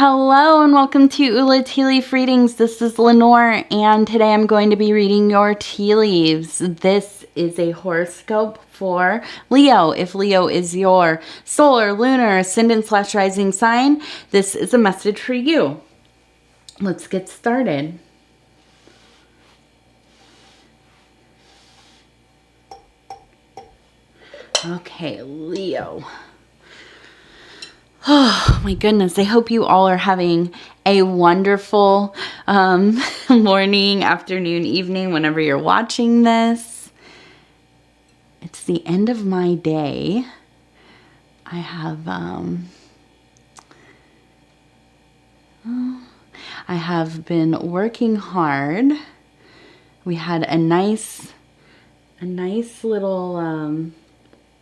Hello and welcome to Ula Tea Leaf Readings. This is Lenor and today I'm going to be reading your tea leaves. This is a horoscope for Leo. If Leo is your solar, lunar, ascendant/rising sign, this is a message for you. Let's get started. Okay, Leo. Oh my goodness, I hope you all are having a wonderful morning, afternoon, evening, whenever you're watching this. It's the end of my day. I have been working hard. We had a nice little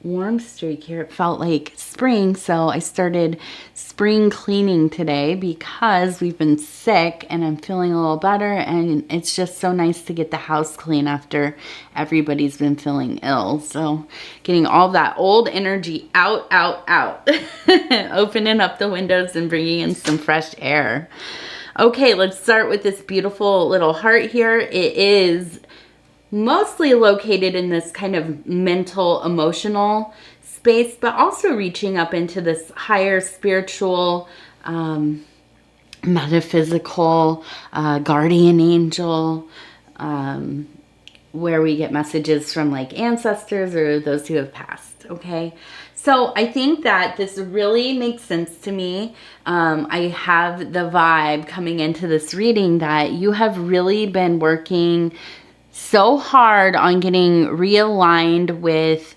warm streak here. It felt like spring, so I started spring cleaning today because we've been sick and I'm feeling a little better, and it's just so nice to get the house clean after everybody's been feeling ill. So getting all that old energy out opening up the windows and bringing in some fresh air. Okay, let's start with this beautiful little heart here. It is mostly located in this kind of mental, emotional space, but also reaching up into this higher spiritual, metaphysical, guardian angel, where we get messages from like ancestors or those who have passed. Okay. So I think that this really makes sense to me. I have the vibe coming into this reading that you have really been working so hard on getting realigned with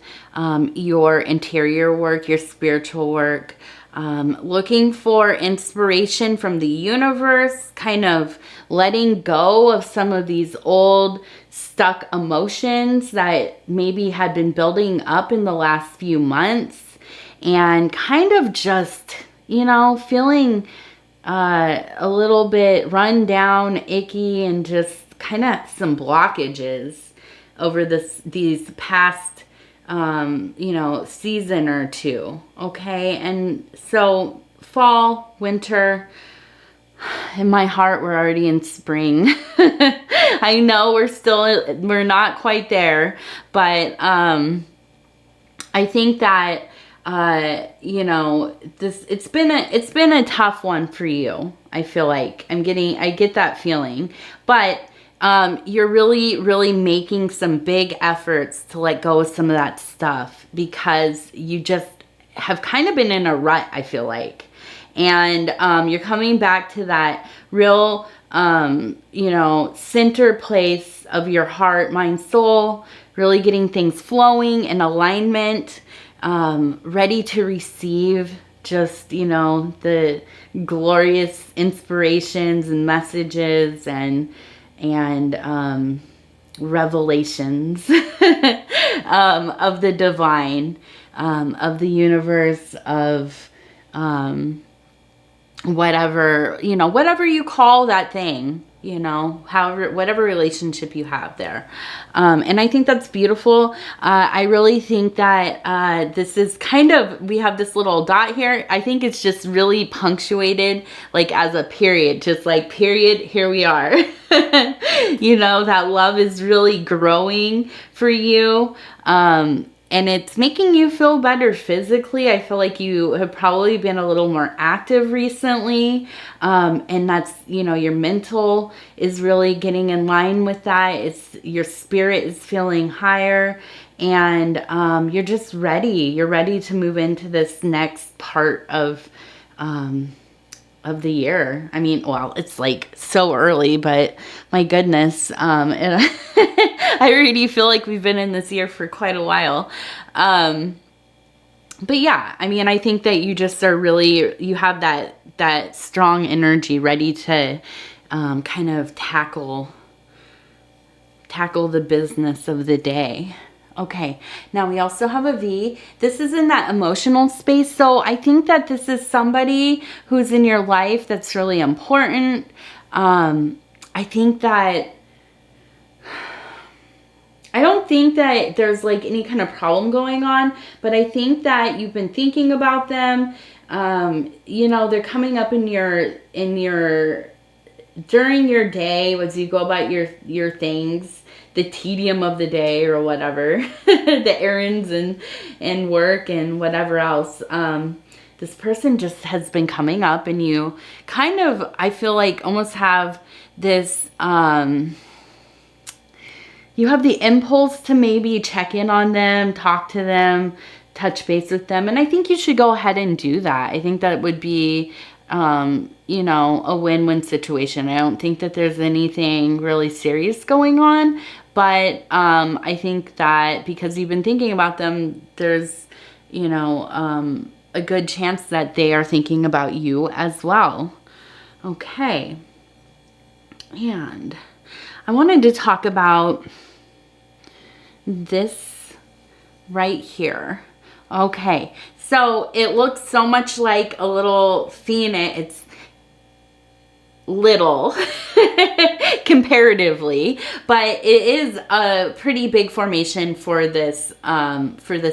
your interior work, your spiritual work, looking for inspiration from the universe, kind of letting go of some of these old stuck emotions that maybe had been building up in the last few months, and kind of just, feeling a little bit run down, icky, and just kind of some blockages over these past season or two. Okay, and so fall, winter, in my heart we're already in spring. I know we're not quite there, but I think that it's been a tough one for you. I feel like I get that feeling, but you're really making some big efforts to let go of some of that stuff because you just have kind of been in a rut, I feel like. And you're coming back to that real, center place of your heart, mind, soul, really getting things flowing in alignment, ready to receive just, the glorious inspirations and messages and revelations of the divine, of the universe, of whatever you call that thing, whatever relationship you have there. And I think that's beautiful. I really think that this is we have this little dot here. I think it's just really punctuated like as a period, just like period, here we are. That love is really growing for you. And it's making you feel better physically. I feel like you have probably been a little more active recently. And that's, your mental is really getting in line with that. Your spirit is feeling higher, and you're just ready. You're ready to move into this next part of the year. I mean, well, it's like so early, but my goodness. And I already feel like we've been in this year for quite a while. But yeah, I mean, I think that you just are you have that strong energy ready to kind of tackle the business of the day. Okay, now we also have a V. This is in that emotional space. So I think that this is somebody who's in your life that's really important. I think that I don't think that there's like any kind of problem going on, but I think that you've been thinking about them. You know, they're coming up in during your day as you go about your things, the tedium of the day or whatever, the errands and work and whatever else. This person just has been coming up, and you kind of, I feel like, almost have this, you have the impulse to maybe check in on them, talk to them, touch base with them. And I think you should go ahead and do that. I think that would be, you know, a win-win situation. I don't think that there's anything really serious going on, but I think that because you've been thinking about them, there's, you know, a good chance that they are thinking about you as well. Okay. And I wanted to talk about this right here. Okay, so it looks so much like a little phoenix. It's little comparatively, but it is a pretty big formation for this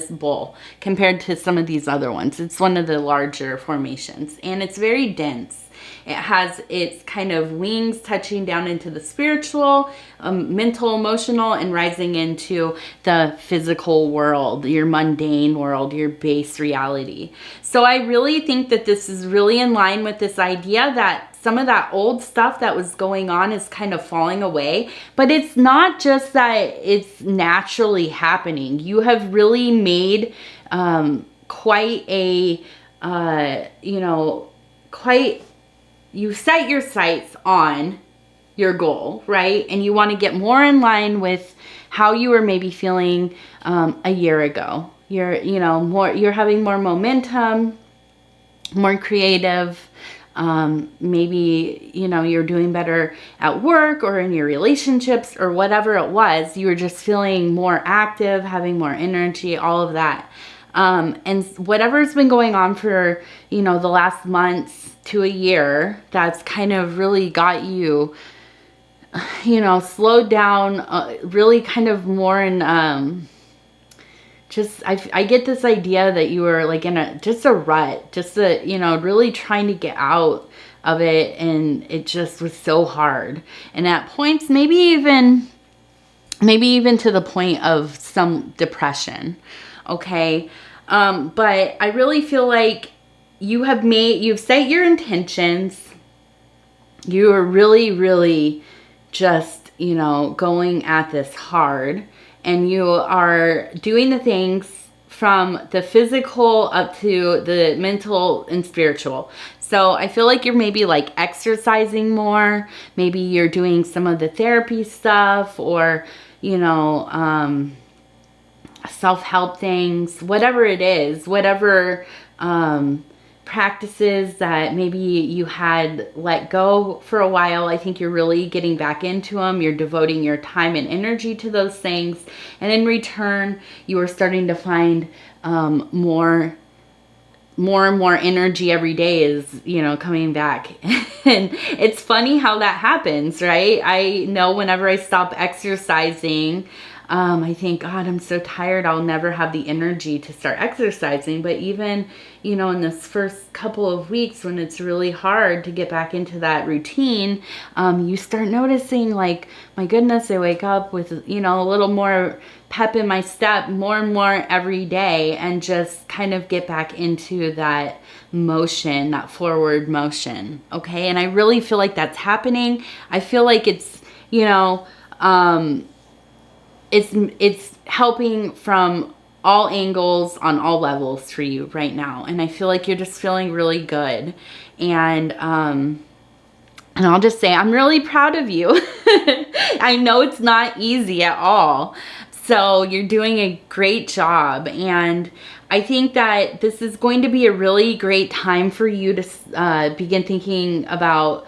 bull compared to some of these other ones. It's one of the larger formations, and it's very dense. It has its kind of wings touching down into the spiritual, mental, emotional, and rising into the physical world, your mundane world, your base reality. So I really think that this is really in line with this idea that some of that old stuff that was going on is kind of falling away. But it's not just that it's naturally happening. You have really made quite a, you know, you set your sights on your goal, right? And you want to get more in line with how you were maybe feeling a year ago. You're having more momentum, more creative. Maybe, you know, you're doing better at work or in your relationships or whatever it was. You were just feeling more active, having more energy, all of that. And whatever's been going on for, you know, the last months to a year, that's kind of really got you, you know, slowed down, really kind of more in, I get this idea that you were like in a rut, you know, really trying to get out of it. And it just was so hard. And at points, maybe even to the point of some depression. Okay. But I really feel like you've set your intentions. You are really, really just, you know, going at this hard, and you are doing the things from the physical up to the mental and spiritual. So I feel like you're maybe like exercising more. Maybe you're doing some of the therapy stuff, or, you know, self-help things, whatever it is, whatever practices that maybe you had let go for a while. I think you're really getting back into them. You're devoting your time and energy to those things. And in return, you are starting to find more and more energy every day is, you know, coming back. And it's funny how that happens, right? I know whenever I stop exercising, I think, God, I'm so tired. I'll never have the energy to start exercising. But even, you know, in this first couple of weeks when it's really hard to get back into that routine, you start noticing, like, my goodness, I wake up with, you know, a little more pep in my step more and more every day, and just kind of get back into that motion, that forward motion. Okay. And I really feel like that's happening. I feel like it's, you know, it's helping from all angles on all levels for you right now. And I feel like you're just feeling really good. And I'll just say, I'm really proud of you. I know it's not easy at all. So you're doing a great job. And I think that this is going to be a really great time for you to begin thinking about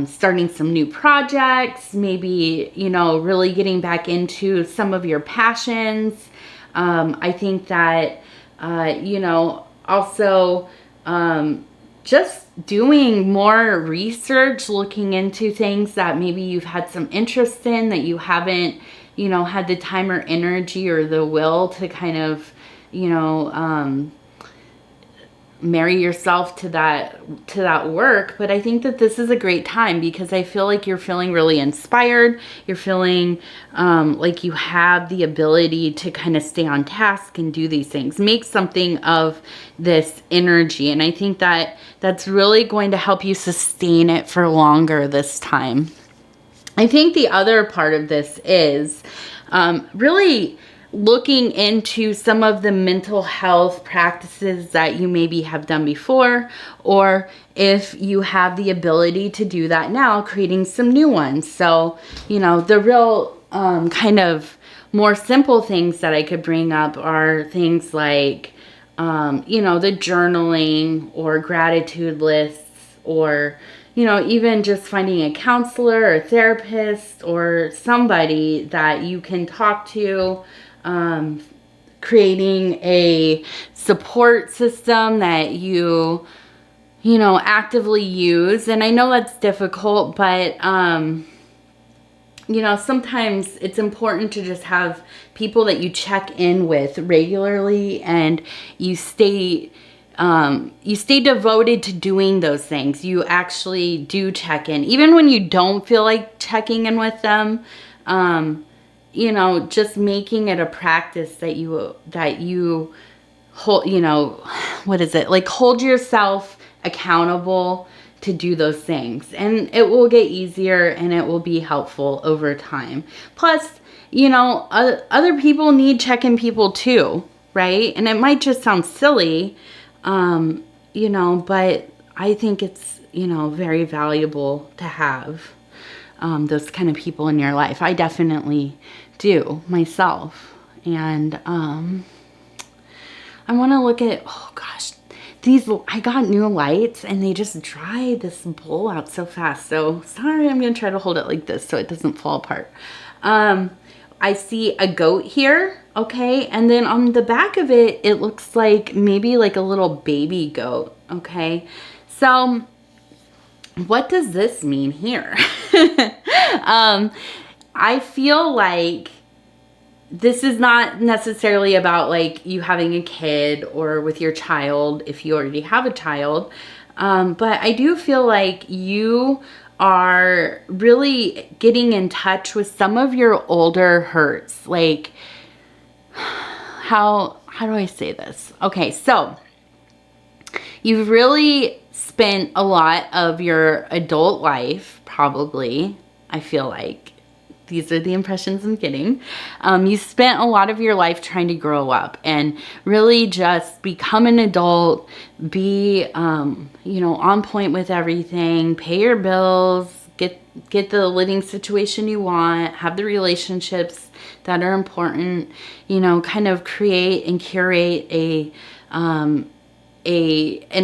starting some new projects, maybe, you know, really getting back into some of your passions. I think that, you know, also just doing more research, looking into things that maybe you've had some interest in that you haven't, you know, had the time or energy or the will to kind of, you know, marry yourself to that work. But I think that this is a great time because I feel like you're feeling really inspired. You're feeling like you have the ability to kind of stay on task and do these things, make something of this energy. And I think that that's really going to help you sustain it for longer this time. I think the other part of this is really looking into some of the mental health practices that you maybe have done before, or if you have the ability to do that now, creating some new ones. So, you know, the real kind of more simple things that I could bring up are things like, you know, the journaling or gratitude lists, or, you know, even just finding a counselor or therapist or somebody that you can talk to, creating a support system that you know, actively use. And I know that's difficult, but, you know, sometimes it's important to just have people that you check in with regularly, and you stay devoted to doing those things. You actually do check in, even when you don't feel like checking in with them. You know, just making it a practice that you hold, you know, what is it? Like, hold yourself accountable to do those things, and it will get easier and it will be helpful over time. Plus, you know, other people need check-in people too, right? And it might just sound silly, you know, but I think it's, you know, very valuable to have those kind of people in your life. I definitely do myself. And I want to look at, oh gosh, I got new lights and they just dry this bowl out so fast. So sorry, I'm going to try to hold it like this so it doesn't fall apart. I see a goat here. Okay. And then on the back of it, it looks like maybe like a little baby goat. Okay. So what does this mean here? I feel like this is not necessarily about like you having a kid or with your child if you already have a child. But I do feel like you are really getting in touch with some of your older hurts. Like, how do I say this? Okay, so you've really spent a lot of your adult life, probably, I feel like. These are the impressions I'm getting. You spent a lot of your life trying to grow up and really just become an adult, be, you know, on point with everything, pay your bills, get the living situation you want, have the relationships that are important, you know, kind of create and curate an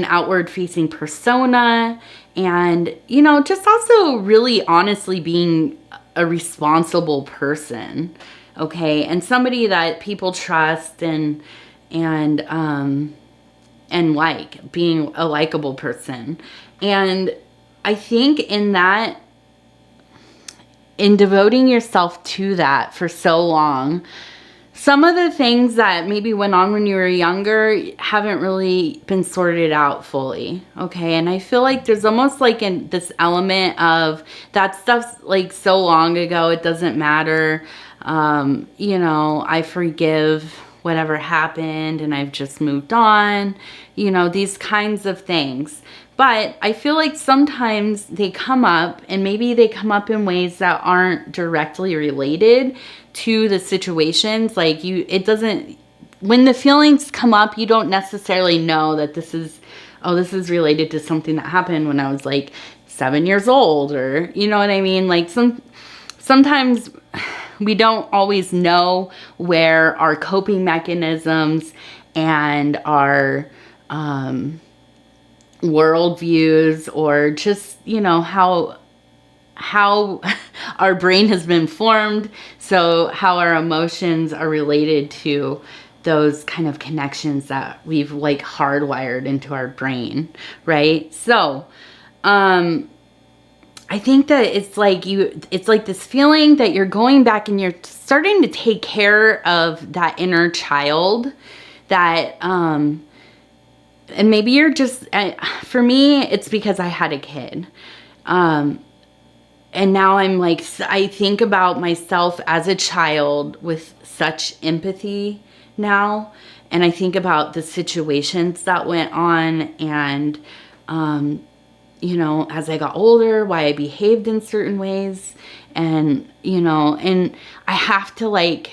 outward facing persona, and, you know, just also really honestly being a responsible person, okay, and somebody that people trust, and like being a likable person. And I think in devoting yourself to that for so long, some of the things that maybe went on when you were younger haven't really been sorted out fully, okay? And I feel like there's almost like this element of that stuff's like so long ago, it doesn't matter. You know, I forgive whatever happened and I've just moved on, you know, these kinds of things. But I feel like sometimes they come up, and maybe they come up in ways that aren't directly related to the situations. Like when the feelings come up, you don't necessarily know that this is related to something that happened when I was like 7 years old, or, you know what I mean? Like sometimes we don't always know where our coping mechanisms and our, worldviews, or just, you know, how our brain has been formed, so how our emotions are related to those kind of connections that we've like hardwired into our brain, right? So I think that it's like this feeling that you're going back and you're starting to take care of that inner child that And maybe you're just, for me, it's because I had a kid. And now I'm like, I think about myself as a child with such empathy now. And I think about the situations that went on and, you know, as I got older, why I behaved in certain ways. And, you know, and I have to look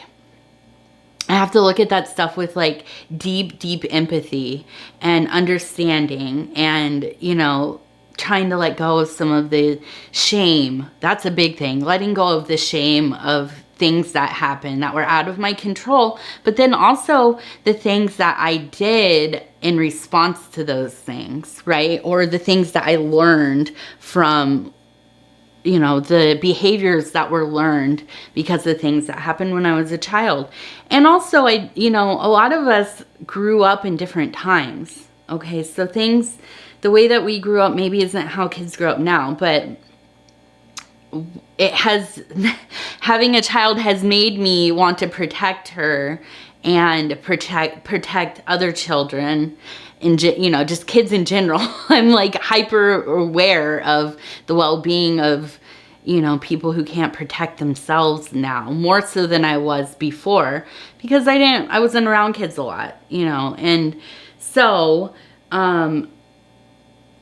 at that stuff with like deep, deep empathy and understanding and, you know, trying to let go of some of the shame. That's a big thing. Letting go of the shame of things that happened that were out of my control, but then also the things that I did in response to those things, right? Or the things that I learned from, you know, the behaviors that were learned because of things that happened when I was a child. And also, you know, a lot of us grew up in different times. Okay, so things, the way that we grew up maybe isn't how kids grow up now, but it has, having a child has made me want to protect her and protect other children, and, you know, just kids in general. I'm like hyper aware of the well-being of, you know, people who can't protect themselves now, more so than I was before, because I wasn't around kids a lot, you know. And so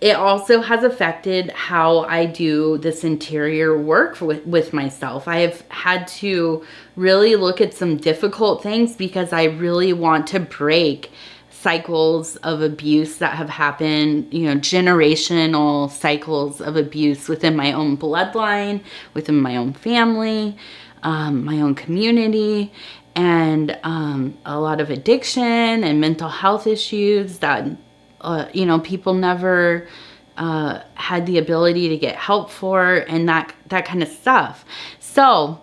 it also has affected how I do this interior work with myself. I have had to really look at some difficult things because I really want to break cycles of abuse that have happened, you know, generational cycles of abuse within my own bloodline, within my own family, my own community, and a lot of addiction and mental health issues that you know, people never had the ability to get help for, and that kind of stuff. So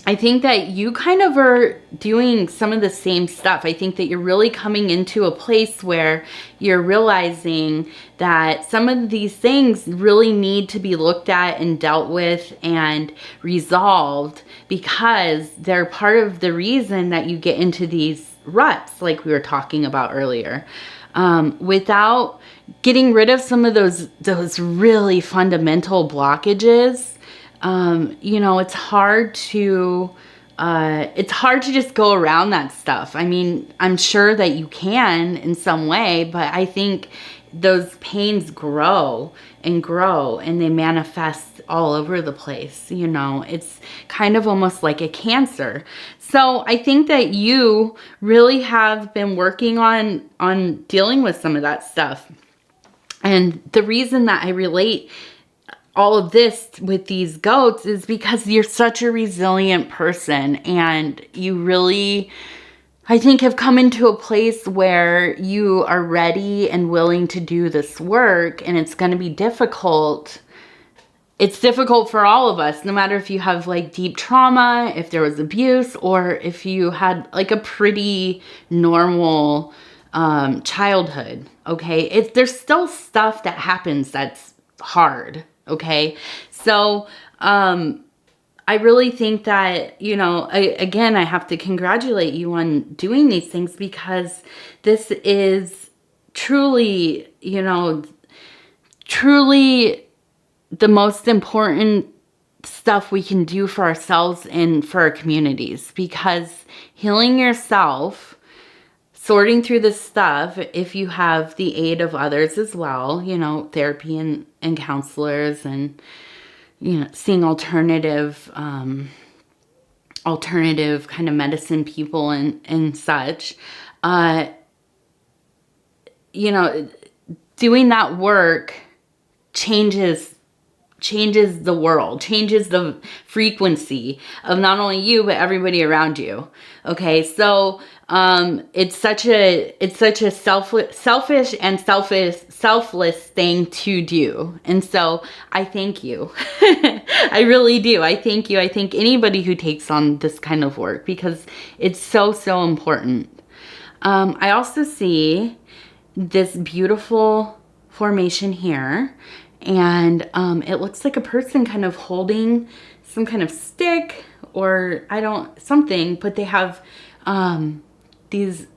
I think that you kind of are doing some of the same stuff. I think that you're really coming into a place where you're realizing that some of these things really need to be looked at and dealt with and resolved, because they're part of the reason that you get into these ruts, like we were talking about earlier. Without getting rid of some of those really fundamental blockages, you know, it's hard to just go around that stuff. I mean, I'm sure that you can in some way, but I think those pains grow and grow and they manifest all over the place. You know, it's kind of almost like a cancer. So I think that you really have been working on dealing with some of that stuff. And the reason that I relate all of this with these goats is because you're such a resilient person, and you really, I think, have come into a place where you are ready and willing to do this work, and it's going to be difficult. It's difficult for all of us, no matter if you have like deep trauma, if there was abuse, or if you had like a pretty normal childhood. Okay, there's still stuff that happens that's hard. Okay, so I really think that, you know, again, I have to congratulate you on doing these things, because this is truly, you know, truly the most important stuff we can do for ourselves and for our communities, because healing yourself, sorting through this stuff, if you have the aid of others as well, you know, therapy and counselors, and, you know, seeing alternative kind of medicine people and such, you know, doing that work changes the world, changes the frequency of not only you, but everybody around you. Okay, so it's such a selfish and selfless thing to do. And so I thank you. I really do. I thank you. I thank anybody who takes on this kind of work, because it's so important. I also see this beautiful formation here, and it looks like a person kind of holding some kind of stick or something, but they have these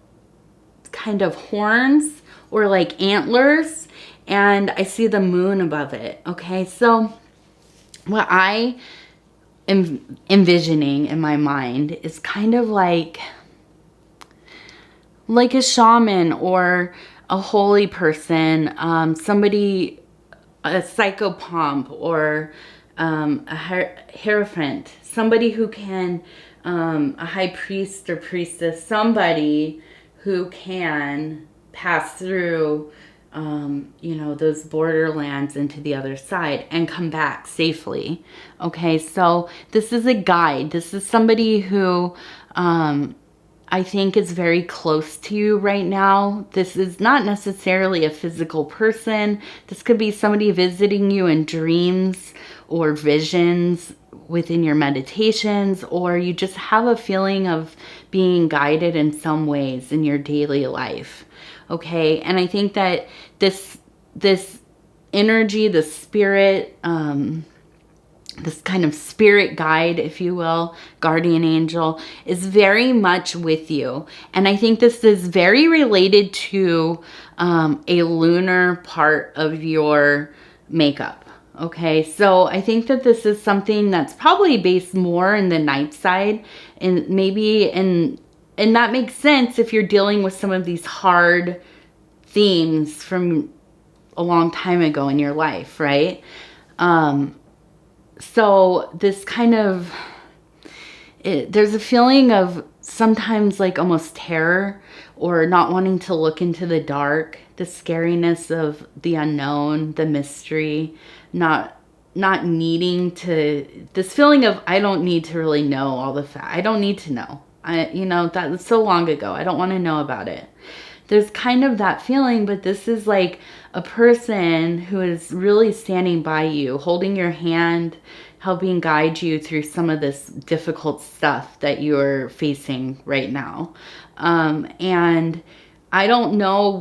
kind of horns or like antlers, and I see the moon above it. Okay, so what I am envisioning in my mind is kind of like a shaman or a holy person, somebody, a psychopomp, or a hierophant, somebody who can, a high priest or priestess, somebody who can pass through, those borderlands into the other side and come back safely. Okay, so this is a guide. This is somebody who, I think is very close to you right now. This is not necessarily a physical person. This could be somebody visiting you in dreams or visions within your meditations, or you just have a feeling of being guided in some ways in your daily life. Okay, and I think that this energy, the spirit, this kind of spirit guide, if you will, guardian angel, is very much with you. And I think this is very related to a lunar part of your makeup. Okay, so I think that this is something that's probably based more in the night side, and maybe and that makes sense if you're dealing with some of these hard themes from a long time ago in your life, right? So this kind of, there's a feeling of sometimes like almost terror or not wanting to look into the dark, the scariness of the unknown, the mystery, not needing to, this feeling of, I don't need to really know all the facts. I don't need to know. That was so long ago. I don't want to know about it. There's kind of that feeling, but this is like a person who is really standing by you, holding your hand, helping guide you through some of this difficult stuff that you're facing right now. And I don't know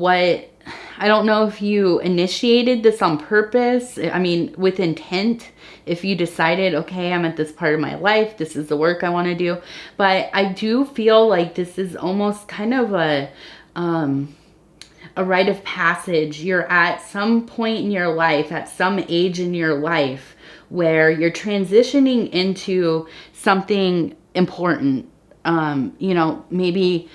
if you initiated this on purpose. I mean, with intent, if you decided, okay, I'm at this part of my life, this is the work I want to do. But I do feel like this is almost kind of a rite of passage. You're at some point in your life, at some age in your life, where you're transitioning into something important. Maybe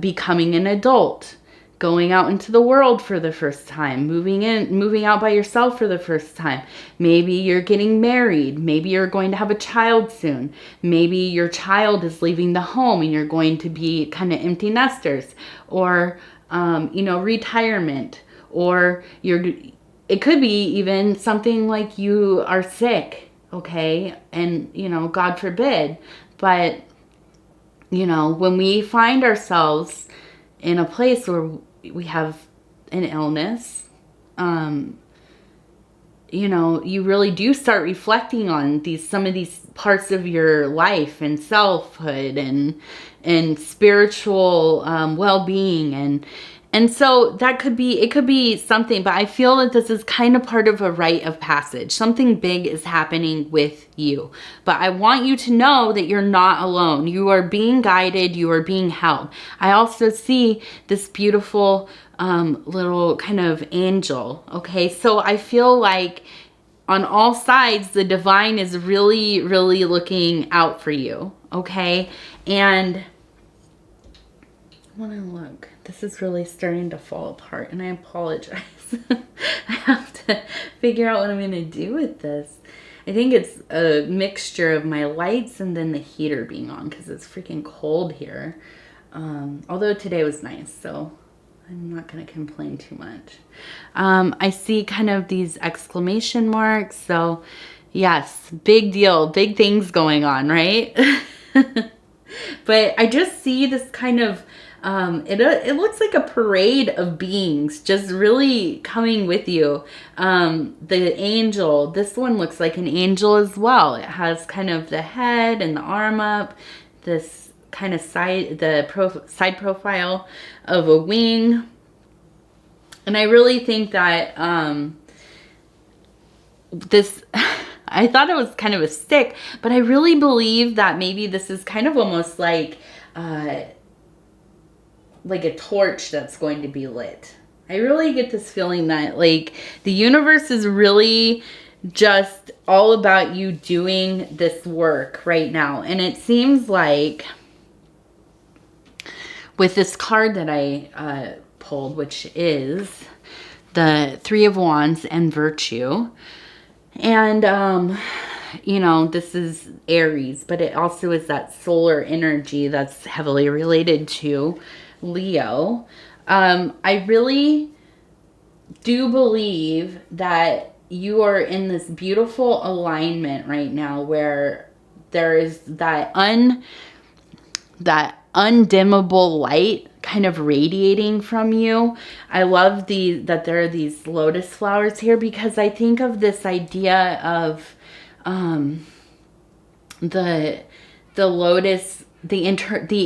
becoming an adult, going out into the world for the first time, moving out by yourself for the first time. Maybe you're getting married. Maybe you're going to have a child soon. Maybe your child is leaving the home and you're going to be kind of empty nesters, or, retirement, or it could be even something like you are sick. Okay. And, God forbid, but when we find ourselves in a place where we have an illness, you really do start reflecting on some of these parts of your life and selfhood and spiritual well-being, and so it could be something, but I feel that this is kind of part of a rite of passage. Something big is happening with you, but I want you to know that you're not alone. You are being guided. You are being held. I also see this beautiful little kind of angel. Okay, so I feel like on all sides, the divine is really, really looking out for you. Okay, and I want to look. This is really starting to fall apart, and I apologize. I have to figure out what I'm going to do with this. I think it's a mixture of my lights and then the heater being on because it's freaking cold here. Although today was nice, so I'm not going to complain too much. I see kind of these exclamation marks. So yes, big deal, big things going on, right? But I just see this kind of, it looks like a parade of beings just really coming with you. The angel, this one looks like an angel as well. It has kind of the head and the arm up, this kind of side profile of a wing. And I really think that this, I thought it was kind of a stick, but I really believe that maybe this is kind of almost like a torch that's going to be lit. I really get this feeling that like the universe is really just all about you doing this work right now. And it seems like with this card that I pulled, which is the Three of Wands and Virtue. And, you know, this is Aries, but it also is that solar energy that's heavily related to Leo. I really do believe that you are in this beautiful alignment right now where there is that undimmable light kind of radiating from you. I love that there are these lotus flowers here, because I think of this idea of the lotus, the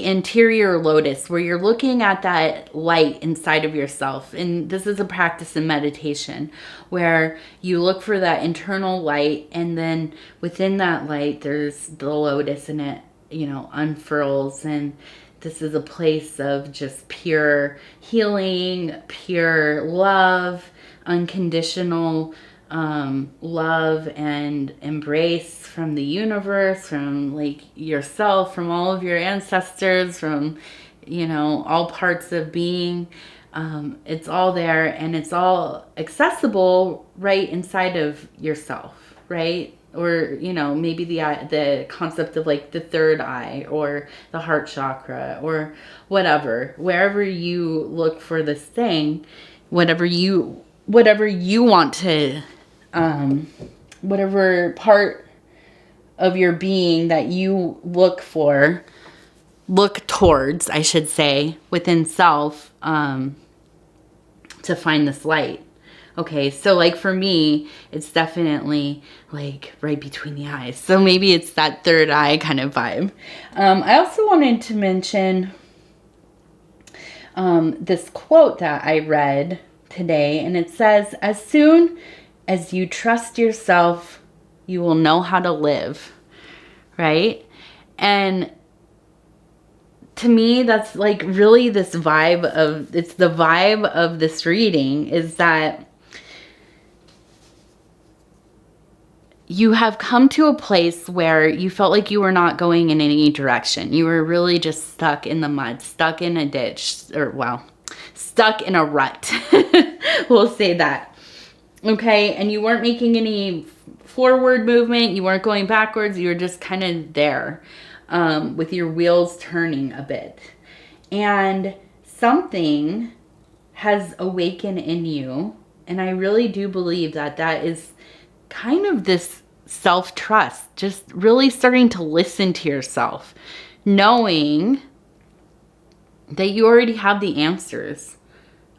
interior lotus, where you're looking at that light inside of yourself. And this is a practice in meditation where you look for that internal light, and then within that light there's the lotus, and it, you know, unfurls. And this is a place of just pure healing, pure love, unconditional love and embrace from the universe, from like yourself, from all of your ancestors, from, you know, all parts of being. It's all there, and it's all accessible right inside of yourself, right? Or, you know, maybe the concept of like the third eye or the heart chakra or whatever, wherever you look for this thing, whatever you want to, whatever part of your being that you look towards, I should say, within self, to find this light. Okay, so like for me, it's definitely like right between the eyes. So maybe it's that third eye kind of vibe. I also wanted to mention this quote that I read today, and it says, "As soon as you trust yourself, you will know how to live." Right? And to me, that's like really this vibe of, it's the vibe of this reading, is that you have come to a place where you felt like you were not going in any direction. You were really just stuck in the mud, stuck in a ditch, or well, stuck in a rut. We'll say that. Okay, and you weren't making any forward movement. You weren't going backwards. You were just kind of there, with your wheels turning a bit. And something has awakened in you. And I really do believe that that is kind of this self-trust, just really starting to listen to yourself, knowing that you already have the answers,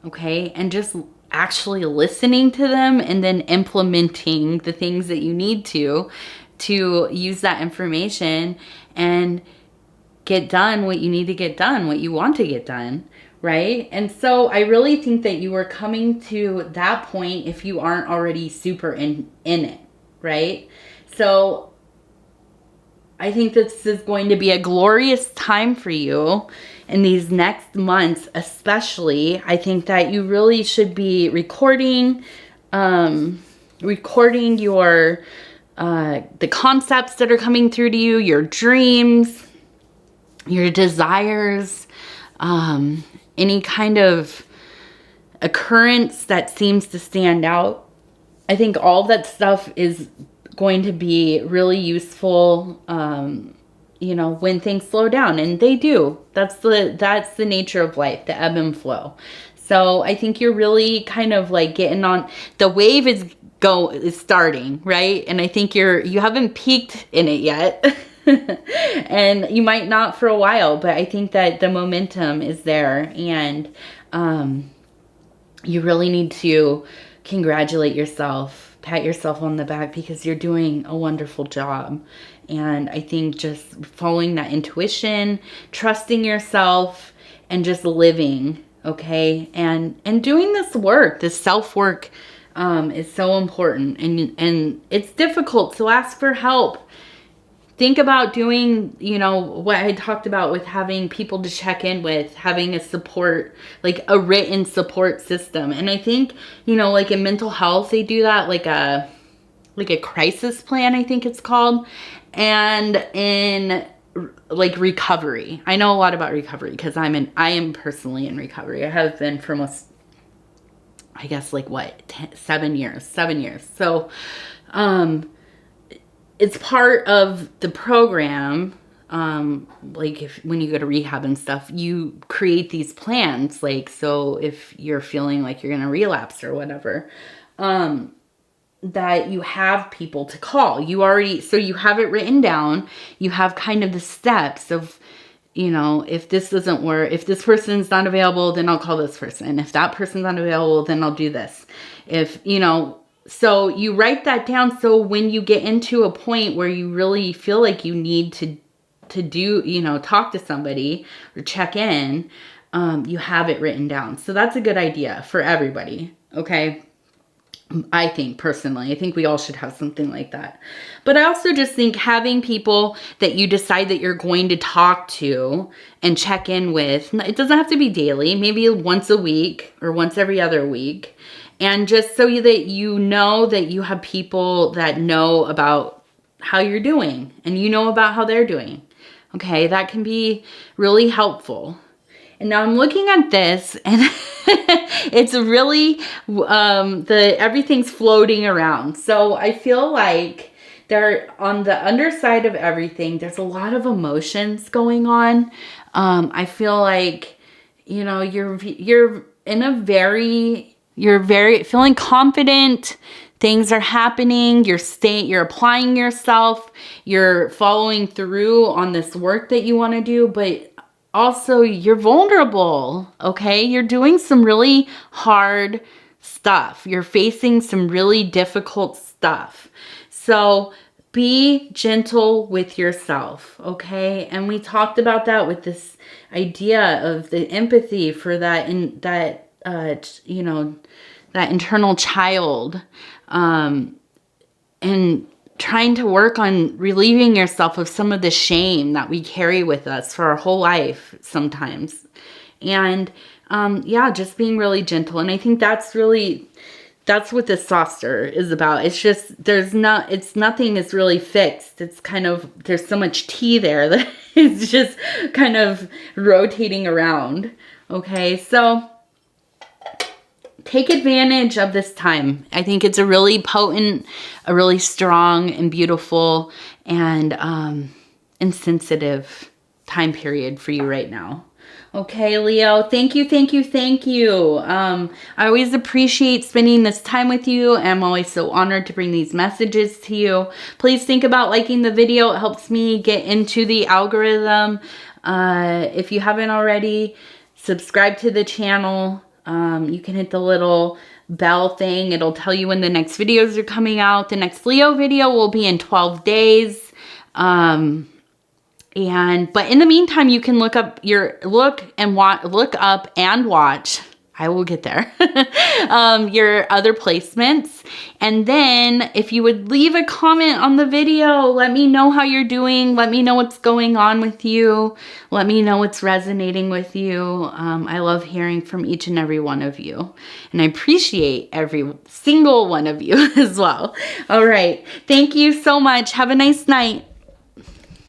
okay? And just actually listening to them, and then implementing the things that you need to use that information and get done what you need to get done, what you want to get done, right? And so I really think that you are coming to that point if you aren't already super in it, right? So I think this is going to be a glorious time for you in these next months, especially. I think that you really should be recording your the concepts that are coming through to you, your dreams, your desires, any kind of occurrence that seems to stand out. I think all that stuff is going to be really useful, you know, when things slow down, and they do. That's the nature of life, the ebb and flow. So I think you're really kind of like getting on, the wave is starting, right? And I think you haven't peaked in it yet. And you might not for a while, but I think that the momentum is there, and you really need to congratulate yourself, pat yourself on the back, because you're doing a wonderful job. And I think just following that intuition, trusting yourself, and just living, okay? And doing this work, this self-work, is so important. And it's difficult, so ask for help. think about doing, you know, what I talked about with having people to check in with, having a support, like a written support system. And I think, you know, like in mental health, they do that, like a crisis plan, I think it's called. And in like recovery, I know a lot about recovery because I am personally in recovery. I have been for almost, I guess, like what, 7 years. So, it's part of the program. Like when you go to rehab and stuff, you create these plans. Like, so if you're feeling like you're going to relapse or whatever, that you have people to call. So you have it written down. You have kind of the steps of, you know, if this doesn't work, if this person's not available, then I'll call this person. If that person's not available, then I'll do this. If, you know, so you write that down. So when you get into a point where you really feel like you need to do, you know, talk to somebody or check in, you have it written down. So that's a good idea for everybody. Okay. I think personally, I think we all should have something like that. But I also just think having people that you decide that you're going to talk to and check in with, it doesn't have to be daily, maybe once a week or once every other week. And just so that you know that you have people that know about how you're doing and you know about how they're doing. Okay, that can be really helpful. And now I'm looking at this and it's really, everything's floating around. So I feel like on the underside of everything, there's a lot of emotions going on. I feel like, you know, you're very feeling confident. Things are happening. You're applying yourself. You're following through on this work that you want to do, but also you're vulnerable. Okay. You're doing some really hard stuff. You're facing some really difficult stuff. So be gentle with yourself. Okay. And we talked about that with this idea of the empathy for that, you know, that internal child, and trying to work on relieving yourself of some of the shame that we carry with us for our whole life sometimes. And, yeah, just being really gentle. And I think that's what this saucer is about. It's just, nothing is really fixed. It's kind of, there's so much tea there that it's just kind of rotating around. Okay. So take advantage of this time. I think it's a really potent, a really strong and beautiful and sensitive time period for you right now. Okay, Leo, thank you. I always appreciate spending this time with you. I'm always so honored to bring these messages to you. Please think about liking the video. It helps me get into the algorithm. If you haven't already, subscribe to the channel. You can hit the little bell thing. It'll tell you when the next videos are coming out. The next Leo video will be in 12 days. But in the meantime, you can look up and watch. I will get there. Your other placements. And then if you would leave a comment on the video, let me know how you're doing. Let me know what's going on with you. Let me know what's resonating with you. I love hearing from each and every one of you. And I appreciate every single one of you as well. All right. Thank you so much. Have a nice night.